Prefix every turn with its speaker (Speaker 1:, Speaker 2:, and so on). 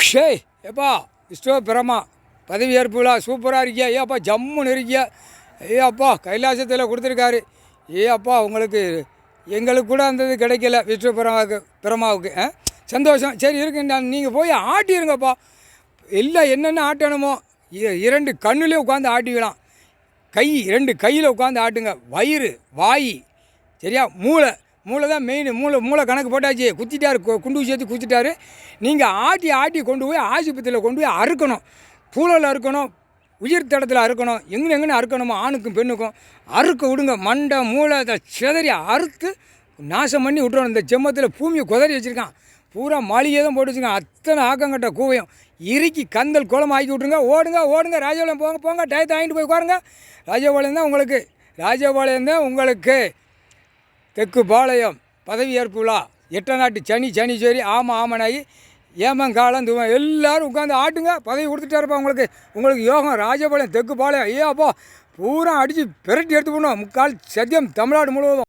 Speaker 1: ஷேய் ஏப்பா விஸ்வ பிரமா பதவியேற்பு விழா சூப்பராக இருக்கியா ஏப்பா ஜம்முன்னு இருக்கியா அப்பா கைலாசத்தில் கொடுத்துருக்காரு அப்பா உங்களுக்கு எங்களுக்கு கூட அந்த இது கிடைக்கல விஸ்வ பிரமாவுக்கு சந்தோஷம். சரி இருக்குண்டா, நீங்கள் போய் ஆட்டிடுங்கப்பா. இல்லை என்னென்ன ஆட்டணுமோ இரண்டு கண்ணுலேயே உட்காந்து ஆட்டிக்கலாம். ரெண்டு கையில் உட்காந்து ஆட்டுங்க. வயிறு வாய் சரியா, மூளை தான் மெயின். மூளை கணக்கு போட்டாச்சு. குத்திட்டாரு, குண்டு சேர்த்து குத்திட்டாரு. நீங்கள் ஆட்டி கொண்டு போய் ஆஸ்பத்திரியில் கொண்டு போய் அறுக்கணும். பூலையில் அறுக்கணும், உயிர் தடத்தில் அறுக்கணும். எங்கன்னு அறுக்கணுமோ ஆணுக்கும் பெண்ணுக்கும் அறுக்க விடுங்க. மண்டை மூளை சிதறி அறுத்து நாசம் பண்ணி விட்டுறணும். இந்த செம்மத்தில் பூமியை குதறி வச்சுருக்கான். பூரா மாளிகை தான் போட்டு வச்சுருக்கான். அத்தனை ஆக்கங்கட்ட கூவையும் இறுக்கி கந்தல் குளம் ஆக்கி விட்ருங்க. ஓடுங்க ராஜபாளையம் போங்க. டயத்தை வாங்கிட்டு போய் உட்காருங்க. ராஜபாளையம் தான் உங்களுக்கு தெற்கு பாளையம் பதவியேற்பு விழா 8 நாட்டு சனீஸ்வரி ஆமனாகி ஏமங்காலம் துவம் எல்லோரும் உட்காந்து ஆட்டுங்க. பதவி கொடுத்துட்டாருப்பா உங்களுக்கு யோகம். ராஜபாளையம் தெற்கு பாளையம் அப்பா பூரா அடித்து பிரட்டி எடுத்து போடணும். முக்கால் சத்தியம் தமிழ்நாடு முழுவதும்.